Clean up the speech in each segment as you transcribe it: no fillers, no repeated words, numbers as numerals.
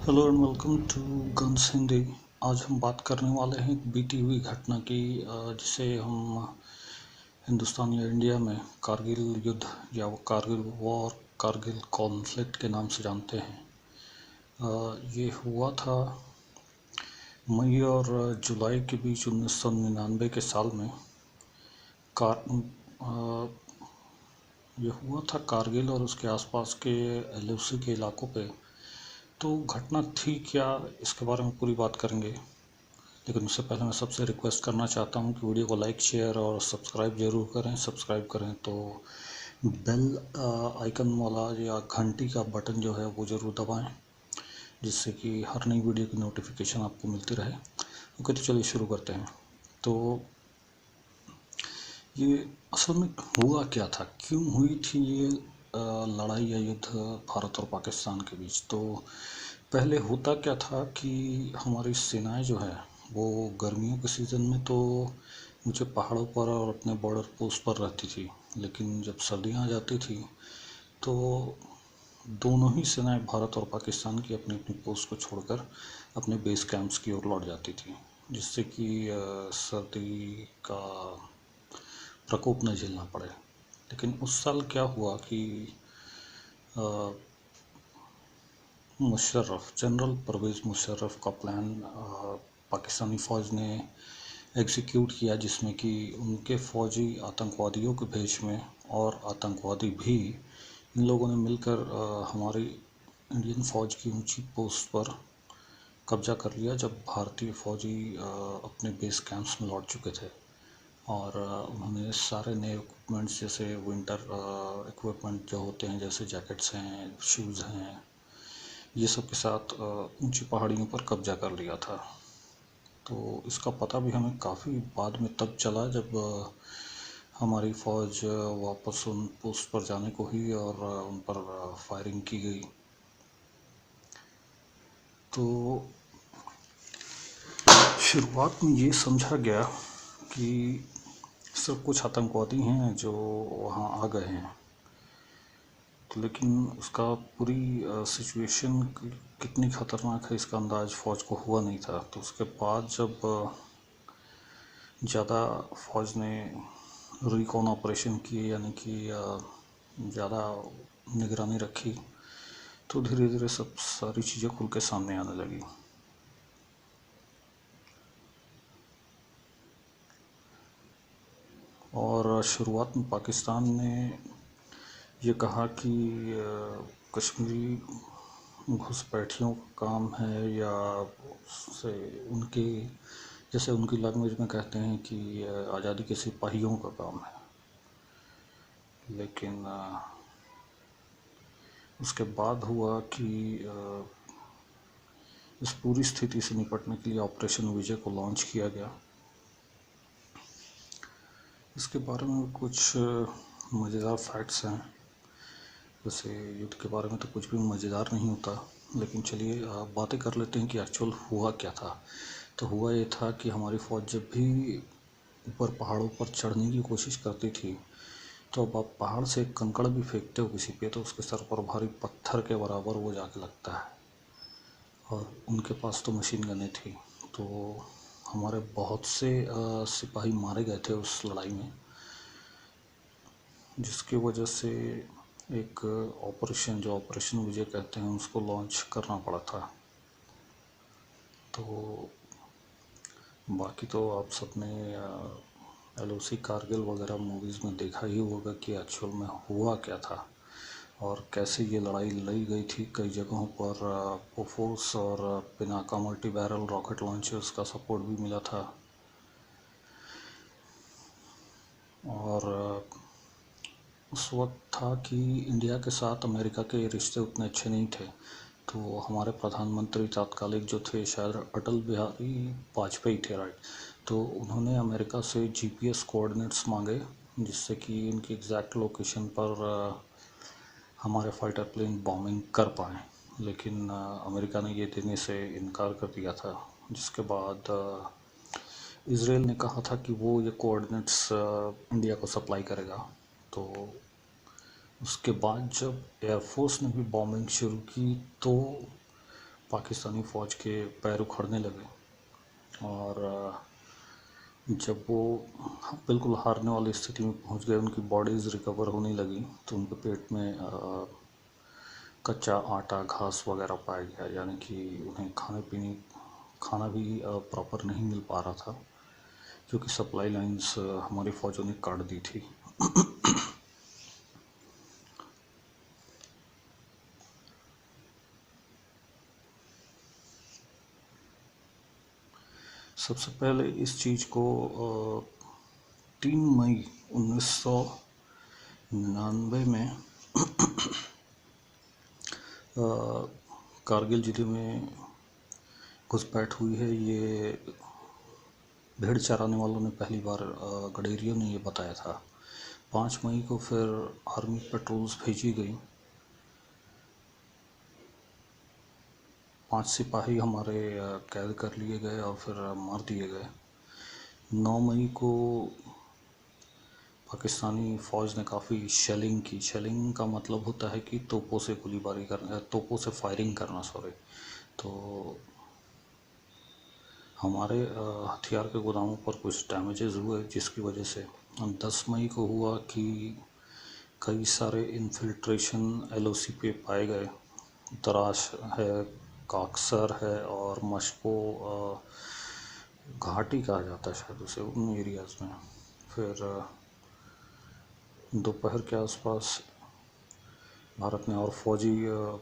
Hello and welcome to guns Hindi. आज हम बात करने वाले हैं एक बीती हुई घटना की, जिसे हम हिंदुस्तान या इंडिया में कारगिल युद्ध या वो कारगिल वॉर, कारगिल कॉन्फ्लिक्ट के नाम से जानते हैं। ये हुआ था मई और जुलाई के बीच 1999 के साल में। कार ये हुआ था कारगिल और उसके आसपास के एलओसी के इलाकों पे। तो घटना थी क्या, इसके बारे में पूरी बात करेंगे। लेकिन उससे पहले मैं सबसे रिक्वेस्ट करना चाहता हूँ कि वीडियो को लाइक, शेयर और सब्सक्राइब ज़रूर करें। सब्सक्राइब करें तो बेल आइकन वाला या घंटी का बटन जो है वो ज़रूर दबाएं, जिससे कि हर नई वीडियो की नोटिफिकेशन आपको मिलती रहे। ओके, तो चलिए शुरू करते हैं। तो ये असल में हुआ क्या था, क्यों हुई थी ये लड़ाई या युद्ध भारत और पाकिस्तान के बीच। तो पहले होता क्या था कि हमारी सेनाएं जो है वो गर्मियों के सीज़न में तो ऊंचे पहाड़ों पर और अपने बॉर्डर पोस्ट पर रहती थी। लेकिन जब सर्दियां आ जाती थी तो दोनों ही सेनाएं, भारत और पाकिस्तान की, अपनी अपनी पोस्ट को छोड़कर अपने बेस कैंप्स की ओर लौट जाती थी, जिससे कि सर्दी का प्रकोप न झेलना पड़े। लेकिन उस साल क्या हुआ कि जनरल परवेज़ मुशर्रफ का प्लान पाकिस्तानी फ़ौज ने एग्जीक्यूट किया, जिसमें कि उनके फ़ौजी आतंकवादियों के भेष में और आतंकवादी भी, इन लोगों ने मिलकर हमारी इंडियन फ़ौज की ऊंची पोस्ट पर कब्जा कर लिया, जब भारतीय फ़ौजी अपने बेस कैंप्स में लौट चुके थे। और उन्होंने सारे नए इक्विपमेंट्स, जैसे विंटर इक्विपमेंट जो होते हैं, जैसे जैकेट्स हैं, शूज़ हैं, ये सब के साथ ऊंची पहाड़ियों पर कब्जा कर लिया था। तो इसका पता भी हमें काफ़ी बाद में तब चला, जब हमारी फ़ौज वापस उन पोस्ट पर जाने को ही और उन पर फायरिंग की गई। तो शुरुआत में ये समझा गया कि सिर्फ कुछ आतंकवादी हैं जो वहाँ आ गए हैं, लेकिन उसका पूरी सिचुएशन कितनी ख़तरनाक है इसका अंदाज़ फ़ौज को हुआ नहीं था। तो उसके बाद जब ज़्यादा फ़ौज ने रिकॉन ऑपरेशन किए, यानी कि ज़्यादा निगरानी रखी, तो धीरे धीरे सब सारी चीज़ें खुल के सामने आने लगी। और शुरुआत में पाकिस्तान ने ये कहा कि कश्मीरी घुसपैठियों का काम है, या से उनके, जैसे उनकी लैंग्वेज में कहते हैं कि आज़ादी के सिपाहियों का काम है। लेकिन उसके बाद हुआ कि इस पूरी स्थिति से निपटने के लिए ऑपरेशन विजय को लॉन्च किया गया। इसके बारे में कुछ मज़ेदार फैक्ट्स हैं। वैसे युद्ध के बारे में तो कुछ भी मज़ेदार नहीं होता, लेकिन चलिए बातें कर लेते हैं कि एक्चुअल हुआ क्या था। तो हुआ ये था कि हमारी फ़ौज जब भी ऊपर पहाड़ों पर चढ़ने की कोशिश करती थी, तो अब आप पहाड़ से एक कंकड़ भी फेंकते हो किसी पे, तो उसके सर पर भारी पत्थर के बराबर वो जाके लगता है। और उनके पास तो मशीन गनें थी। तो हमारे बहुत से सिपाही मारे गए थे उस लड़ाई में, जिसकी वजह से एक ऑपरेशन, जो ऑपरेशन विजय कहते हैं, उसको लॉन्च करना पड़ा था। तो बाकी तो आप सबने एलओसी कारगिल वगैरह मूवीज़ में देखा ही होगा कि एक्चुअल में हुआ क्या था और कैसे ये लड़ाई लड़ी गई थी। कई जगहों पर बोफोर्स और Pinaka multi barrel rocket launchers का सपोर्ट भी मिला था। और उस वक्त था कि इंडिया के साथ अमेरिका के रिश्ते उतने अच्छे नहीं थे। तो हमारे प्रधानमंत्री तात्कालिक जो थे, शायद अटल बिहारी वाजपेयी थे, राइट। तो उन्होंने अमेरिका से जीपीएस कोऑर्डिनेट्स मांगे, जिससे कि उनकी एग्जैक्ट लोकेशन पर हमारे फाइटर प्लेन बॉम्बिंग कर पाएँ। लेकिन अमेरिका ने ये देने से इनकार कर दिया था, जिसके बाद इसराइल ने कहा था कि वो ये कोऑर्डिनेट्स इंडिया को सप्लाई करेगा। तो उसके बाद जब एयरफोर्स ने भी बॉम्बिंग शुरू की, तो पाकिस्तानी फ़ौज के पैर उखड़ने लगे। और जब वो बिल्कुल हारने वाली स्थिति में पहुंच गए, उनकी बॉडीज़ रिकवर होने लगी, तो उनके पेट में कच्चा आटा, घास वगैरह पाया गया, यानी कि उन्हें खाना भी प्रॉपर नहीं मिल पा रहा था, क्योंकि सप्लाई लाइंस हमारी फ़ौजों ने काट दी थी। सबसे पहले इस चीज़ को 3 मई 1999 में कारगिल जिले में घुसपैठ हुई है। ये भेड़ चराने वालों ने पहली बार गडेरियों ने ये बताया था। 5 मई को फिर आर्मी पेट्रोल्स भेजी गई। 5 सिपाही हमारे कैद कर लिए गए और फिर मार दिए गए। 9 मई को पाकिस्तानी फ़ौज ने काफ़ी शेलिंग की। शेलिंग का मतलब होता है कि तोपों से गोलीबारी करना, तोपों से फायरिंग करना, सॉरी। तो हमारे हथियार के गोदामों पर कुछ डैमेजेस हुए, जिसकी वजह से 10 मई को हुआ कि कई सारे इन्फिल्ट्रेशन LOC पे पाए गए। तराश है, काकसर है और मशको घाटी कहा जाता है शायद उसे, उन एरियाज़ में। फिर दोपहर के आसपास भारत ने और फौजी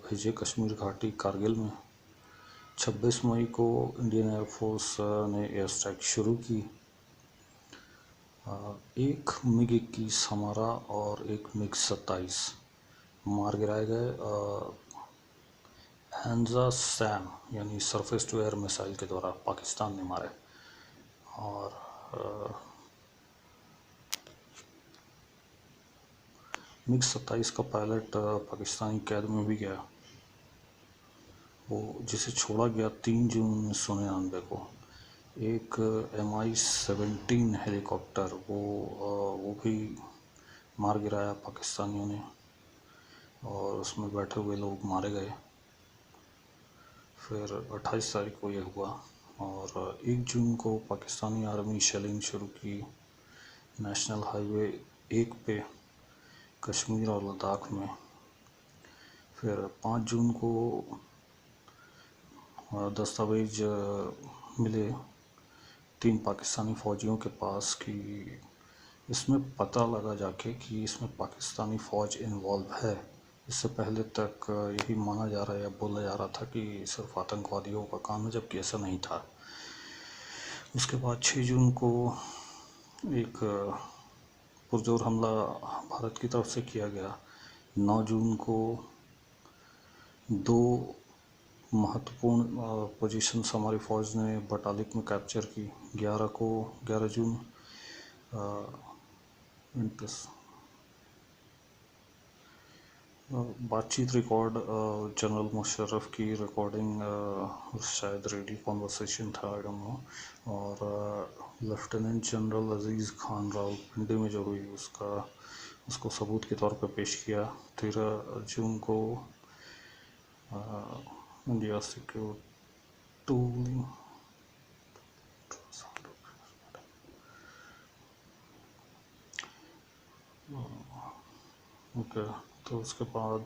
भेजे कश्मीर घाटी कारगिल में। 26 मई को इंडियन एयरफोर्स ने एयर स्ट्राइक शुरू की। एक MiG-21 हमारा और एक MiG-27 मार गिराए गए हैंजा सैम यानी सरफेस टू एयर मिसाइल के द्वारा पाकिस्तान ने मारे। और MiG-27 का पायलट पाकिस्तानी कैद में भी गया, वो जिसे छोड़ा गया 3 जून 1999 को। एक MI-17 हेलीकॉप्टर, वो भी मार गिराया पाकिस्तानियों ने और उसमें बैठे हुए लोग मारे गए। फिर 28 तारीख को यह हुआ और 1 जून को पाकिस्तानी आर्मी शेलिंग शुरू की नेशनल हाईवे 1 पे कश्मीर और लद्दाख में। फिर 5 जून को दस्तावेज मिले 3 पाकिस्तानी फ़ौजियों के पास कि इसमें पता लगा जाके कि इसमें पाकिस्तानी फ़ौज इन्वॉल्व है। इससे पहले तक यही माना जा रहा है या बोला जा रहा था कि सिर्फ आतंकवादियों का काम है, जबकि ऐसा नहीं था। उसके बाद 6 जून को एक पुरजोर हमला भारत की तरफ से किया गया। 9 जून को 2 महत्वपूर्ण पोजीशंस हमारी फ़ौज ने बटालिक में कैप्चर की। 11 जून बातचीत रिकॉर्ड, जनरल मुशर्रफ की रिकॉर्डिंग, शायद रेडियो कॉन्वर्सेशन था, आई डोंट नो। और लेफ्टिनेंट जनरल अजीज़ खान रावलपिंडी में जो हुई उसको सबूत के तौर पर पेश किया। 13 जून को इंडिया सिक्योर टूलिंग ओके। तो उसके बाद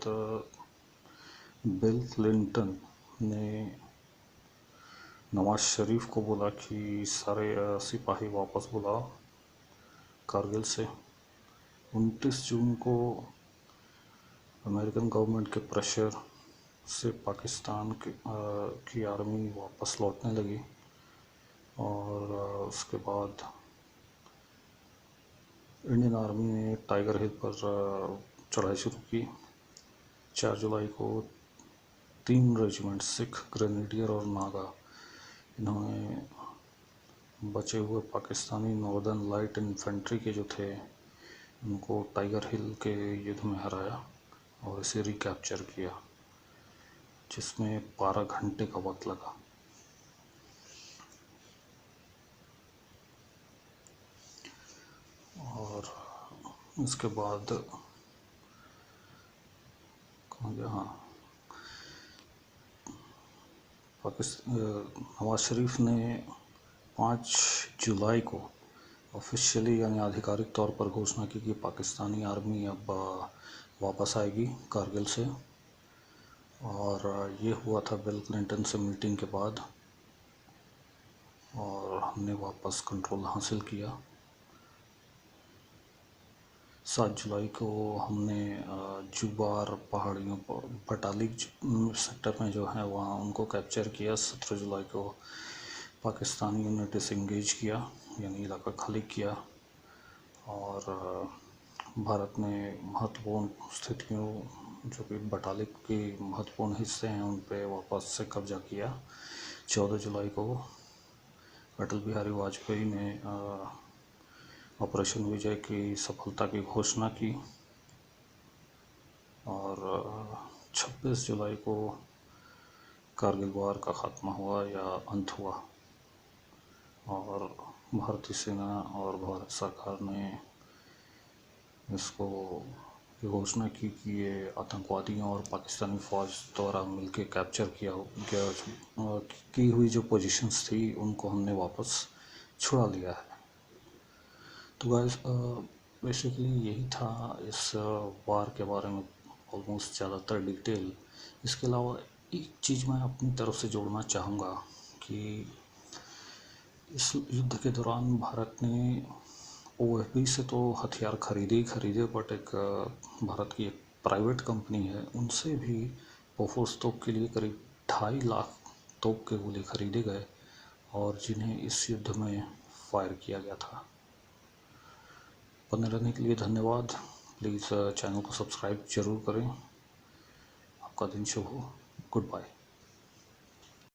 बिल क्लिंटन ने नवाज शरीफ को बोला कि सारे सिपाही वापस बुलाओ कारगिल से। 29 जून को अमेरिकन गवर्नमेंट के प्रेशर से पाकिस्तान की आर्मी वापस लौटने लगी और उसके बाद इंडियन आर्मी ने टाइगर हिल पर चढ़ाई शुरू की। 4 जुलाई को 3 रेजिमेंट सिख, ग्रेनेडियर और नागा, इन्होंने बचे हुए पाकिस्तानी नॉर्दर्न लाइट इन्फेंट्री के जो थे उनको टाइगर हिल के युद्ध में हराया और इसे रिकैप्चर किया, जिसमें 12 घंटे का वक्त लगा। और उसके बाद कहाँ गया, हाँ, नवाज शरीफ ने 5 जुलाई को ऑफिशियली यानी आधिकारिक तौर पर घोषणा की कि पाकिस्तानी आर्मी अब वापस आएगी कारगिल से। और ये हुआ था बिल क्लिंटन से मीटिंग के बाद, और हमने वापस कंट्रोल हासिल किया। 7 जुलाई को हमने जुबार पहाड़ियों पर बटालिक सेक्टर में जो है वहाँ उनको कैप्चर किया। 17 जुलाई को पाकिस्तानी यूनिट डिसएंगेज किया यानी इलाका खाली किया, और भारत ने महत्वपूर्ण स्थितियों जो कि बटालिक के महत्वपूर्ण हिस्से हैं उन पे वापस से कब्जा किया। 14 जुलाई को अटल बिहारी वाजपेयी ने ऑपरेशन विजय की सफलता की घोषणा की, और 26 जुलाई को कारगिल वार का ख़त्मा हुआ या अंत हुआ, और भारतीय सेना और भारत सरकार ने इसको ये घोषणा की कि ये आतंकवादियों और पाकिस्तानी फ़ौज द्वारा मिलकर कैप्चर किया गया की हुई जो पोजीशंस थी उनको हमने वापस छुड़ा लिया है। तो गाइस बेसिकली यही था इस वार के बारे में ऑलमोस्ट ज़्यादातर डिटेल। इसके अलावा एक चीज़ मैं अपनी तरफ से जोड़ना चाहूँगा कि इस युद्ध के दौरान भारत ने OFB से तो हथियार खरीदे ही खरीदे, बट एक भारत की एक प्राइवेट कंपनी है उनसे भी बोफोर्स तोप के लिए करीब 2.5 लाख तोप के गोले खरीदे गए, और जिन्हें इस युद्ध में फायर किया गया था। बने रहने के लिए धन्यवाद। प्लीज़ चैनल को सब्सक्राइब जरूर करें। आपका दिन शुभ हो। Good bye.